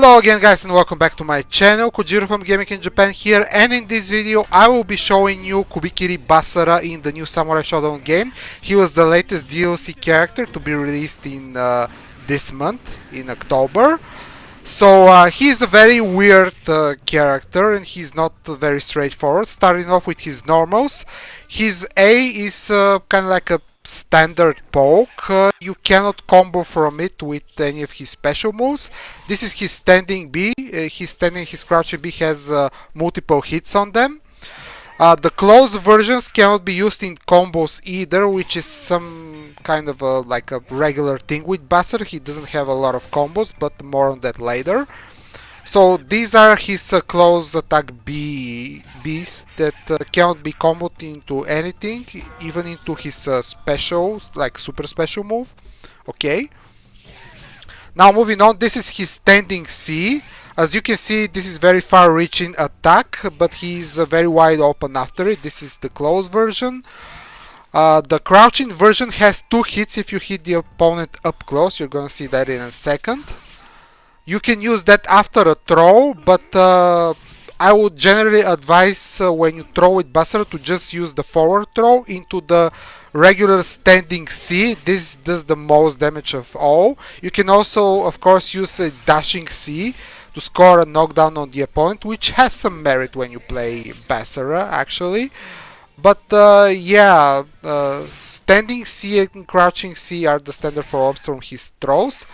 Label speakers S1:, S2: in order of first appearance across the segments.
S1: Hello again guys and welcome back to my channel. Kojiro from GamingandJapan here, and in this video I will be showing you Kubikiri Basara in the new Samurai Shodown game. He was the latest DLC character to be released in this month, in October. So he's a very weird character, and he's not very straightforward. Starting off with his normals, his A is kind of like a standard poke. You cannot combo from it with any of his special moves. This is his standing B. His crouching B has multiple hits on them. The close versions cannot be used in combos either, which is some kind of like a regular thing with Basara. He doesn't have a lot of combos, but more on that later. So these are his close attack Bs that cannot be comboed into anything, even into his special, like super special move. Okay. Now moving on, this is his standing C. As you can see, this is very far-reaching attack, but he's very wide open after it. This is the close version. The crouching version has 2 hits if you hit the opponent up close. You're gonna see that in a second. You can use that after a throw, but I would generally advise when you throw with Basara to just use the forward throw into the regular standing C. This does the most damage of all. You can also, of course, use a dashing C to score a knockdown on the opponent, which has some merit when you play Basara, actually. But yeah, standing C and crouching C are the standard follow-ups from his throws.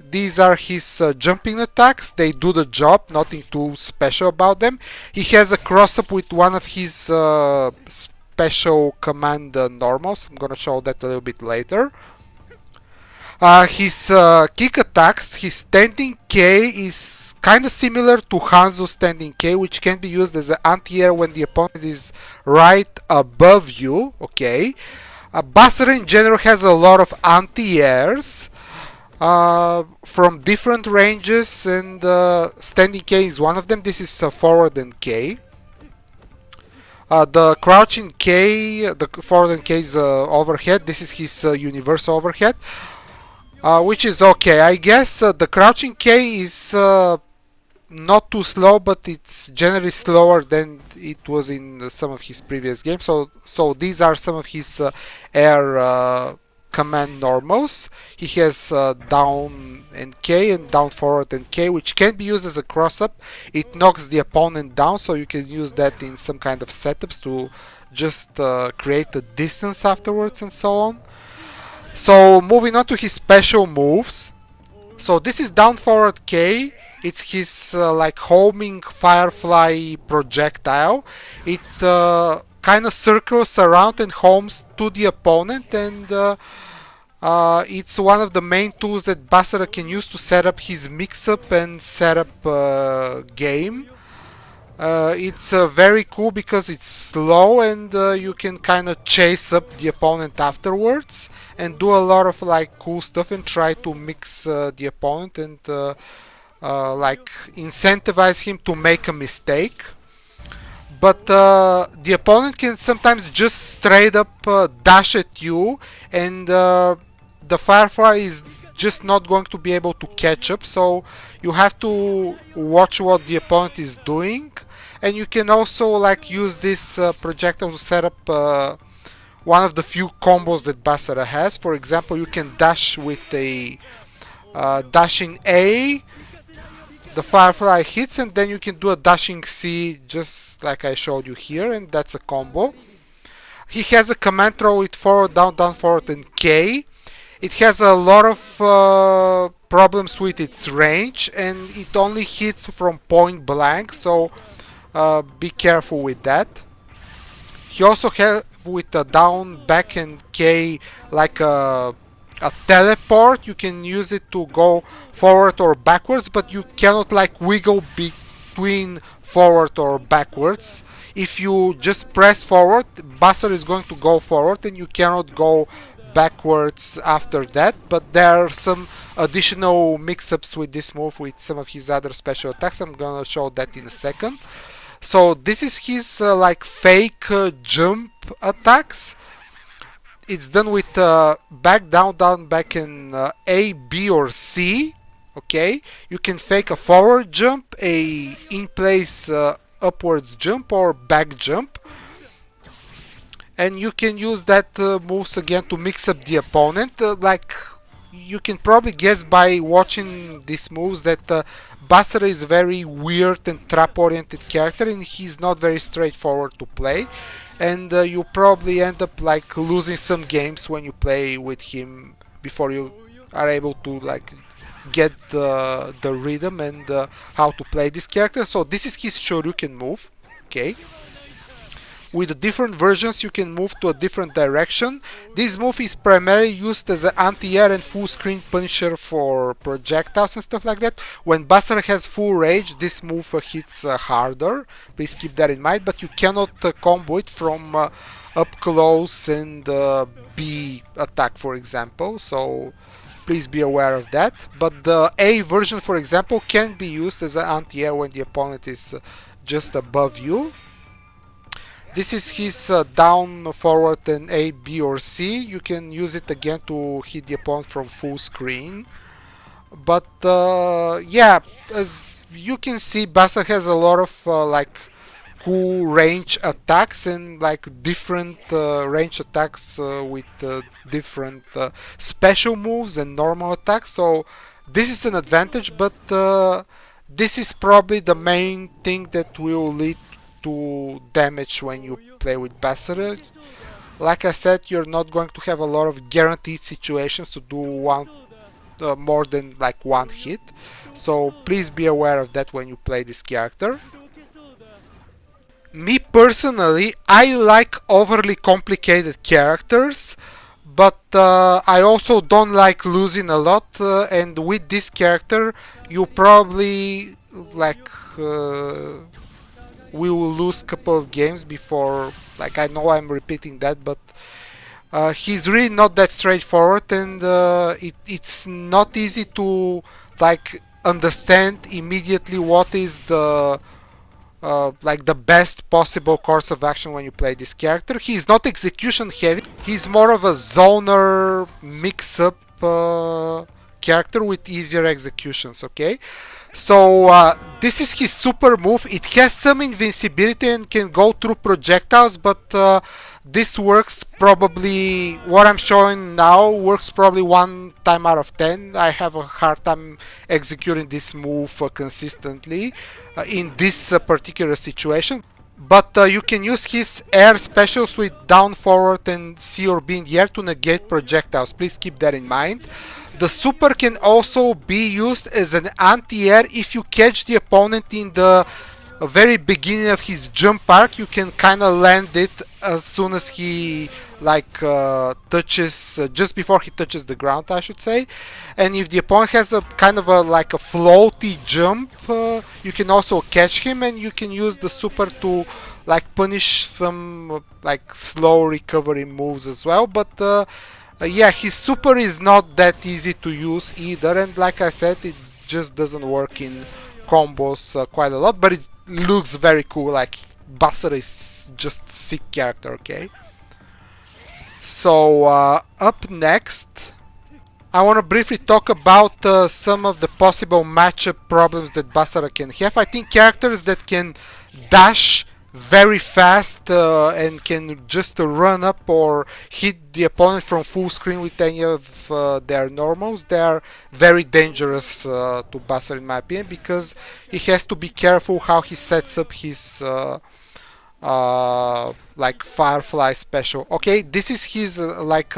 S1: These are his jumping attacks. They do the job, nothing too special about them. He has a cross-up with one of his special command normals. I'm gonna show that a little bit later. His kick attacks, his standing K is kind of similar to Hanzo's standing K, which can be used as an anti-air when the opponent is right above you. Okay. Basara in general has a lot of anti-airs from different ranges, and standing K is one of them. This is forward and K. The crouching K, the forward and K is overhead. This is his universal overhead, which is okay. I guess the crouching K is not too slow, but it's generally slower than it was in some of his previous games. So these are some of his air command normals. He has down and K and down forward and K, which can be used as a cross-up. It knocks the opponent down, so you can use that in some kind of setups to just create a distance afterwards and so on. So moving on to his special moves. So this is down forward K. It's his like homing firefly projectile. It kind of circles around and homes to the opponent, and it's one of the main tools that Basara can use to set up his mix-up and setup game. It's very cool because it's slow, and you can kind of chase up the opponent afterwards and do a lot of like cool stuff and try to mix the opponent and like incentivize him to make a mistake. But the opponent can sometimes just straight up dash at you, and the Firefly is just not going to be able to catch up, so you have to watch what the opponent is doing. And you can also like use this projectile to set up one of the few combos that Basara has. For example, you can dash with a dashing A, the Firefly hits, and then you can do a dashing C just like I showed you here, and that's a combo. He has a command throw with forward, down, down, forward, and K. It has a lot of problems with its range, and it only hits from point blank, so be careful with that. He also has with a down, back, and K like a teleport. You can use it to go forward or backwards, but you cannot like wiggle between forward or backwards. If you just press forward, Basara is going to go forward, and you cannot go backwards after that. But there are some additional mix-ups with this move with some of his other special attacks. I'm gonna show that in a second. So this is his like fake jump attacks. It's done with back, down, down, back, and A, B, or C. Okay, you can fake a forward jump, a in place upwards jump, or back jump, and you can use that moves again to mix up the opponent. Like you can probably guess by watching these moves that Basara is a very weird and trap oriented character, and he's not very straightforward to play, and you probably end up like losing some games when you play with him before you are able to like get the rhythm and how to play this character. So this is his Shoryuken move. Okay, with the different versions you can move to a different direction. This move is primarily used as an anti-air and full screen punisher for projectiles and stuff like that. When Basara has full rage, this move hits harder. Please keep that in mind, but you cannot combo it from up close and B attack, for example. So please be aware of that. But the A version, for example, can be used as an anti-air when the opponent is just above you. This is his down, forward, and A, B, or C. You can use it again to hit the opponent from full screen. But yeah, as you can see, Basara has a lot of like cool range attacks and like different range attacks with different special moves and normal attacks. So this is an advantage, but this is probably the main thing that will lead to damage when you play with Basara. Like I said, you're not going to have a lot of guaranteed situations to do one more than like one hit, so please be aware of that when you play this character. Me personally, I like overly complicated characters, but I also don't like losing a lot, and with this character you probably like we will lose a couple of games before, like, I know I'm repeating that, but he's really not that straightforward, and it's not easy to like understand immediately what is the like the best possible course of action when you play this character. He's not execution heavy, he's more of a zoner mix-up character with easier executions. Okay, so this is his super move. It has some invincibility and can go through projectiles, but this works probably, what I'm showing now works probably 1 time out of 10. I have a hard time executing this move consistently in this particular situation. But you can use his air specials with down, forward, and C or B in the air to negate projectiles. Please keep that in mind. The super can also be used as an anti-air if you catch the opponent in the very beginning of his jump arc. You can kind of land it as soon as he like touches, just before he touches the ground, I should say. And if the opponent has a kind of a like a floaty jump, you can also catch him, and you can use the super to like punish some like slow recovery moves as well. But yeah, his super is not that easy to use either, and like I said, it just doesn't work in combos quite a lot, but it looks very cool. Like, Basara is just sick character. Okay, so up next I want to briefly talk about some of the possible matchup problems that Basara can have. I think characters that can dash very fast and can just run up or hit the opponent from full screen with any of their normals, they are very dangerous to Basara, in my opinion, because he has to be careful how he sets up his like Firefly special. Okay, this is his like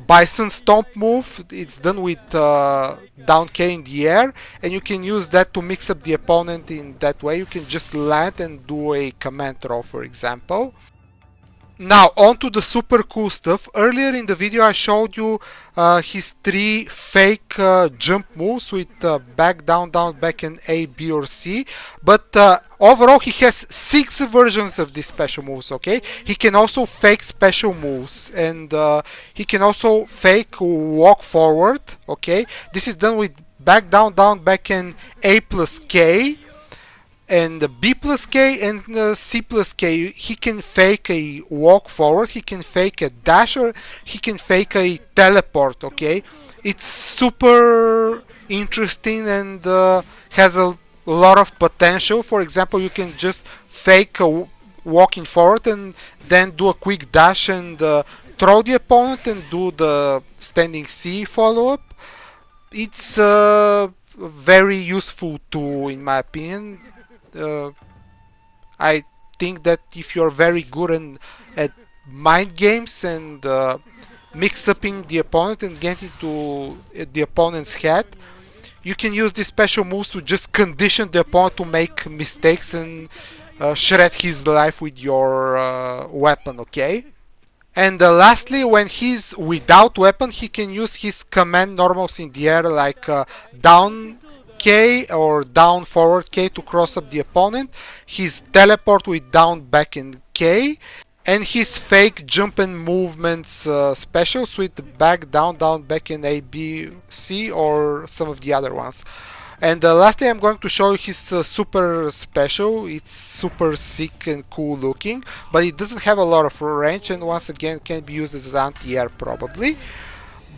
S1: Bison Stomp move. It's done with down K in the air, and you can use that to mix up the opponent in that way. You can just land and do a command throw, for example. Now, on to the super cool stuff. Earlier in the video I showed you his 3 fake jump moves with back, down, down, back, and A, B, or C. But overall he has 6 versions of these special moves, okay? He can also fake special moves, and he can also fake walk forward, okay? This is done with back, down, down, back, and A plus K. And B plus K and C plus K. He can fake a walk forward, he can fake a dash, or he can fake a teleport, okay? It's super interesting and has a lot of potential. For example, you can just fake walking forward and then do a quick dash and throw the opponent and do the standing C follow up. It's a very useful tool in my opinion. I think that if you're very good at mind games and mix-upping the opponent and getting to the opponent's head, you can use these special moves to just condition the opponent to make mistakes and shred his life with your weapon, okay? And lastly, when he's without weapon, he can use his command normals in the air, like down K or down forward K to cross up the opponent, his teleport with down back and K, and his fake jump and movements specials with back, down, back and A, B, C, or some of the other ones. And lastly, I'm going to show you his super special. It's super sick and cool looking, but it doesn't have a lot of range, and once again can be used as an anti-air probably.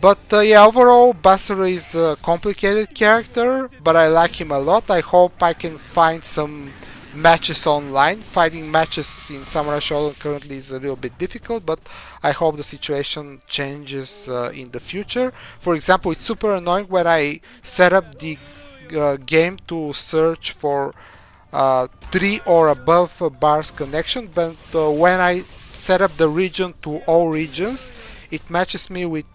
S1: But yeah, overall Basara is a complicated character, but I like him a lot. I hope I can find some matches online. Finding matches in Samurai Shodown currently is a little bit difficult, but I hope the situation changes in the future. For example, it's super annoying when I set up the game to search for 3 or above bars connection, but when I set up the region to all regions, it matches me with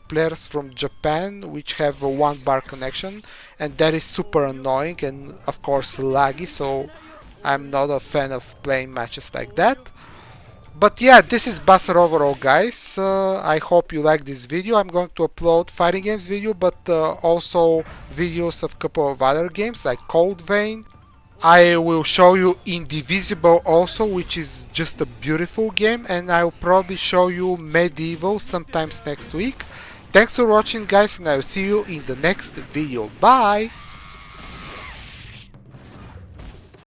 S1: players from Japan which have a 1 bar connection, and that is super annoying and of course laggy, so I'm not a fan of playing matches like that. But yeah, this is Basara overall, guys. I hope you like this video. I'm going to upload fighting games video, but also videos of a couple of other games like Cold Vein. I will show you Indivisible also, which is just a beautiful game, and I will probably show you Medieval sometimes next week. Thanks for watching, guys, and I will see you in the next video. Bye!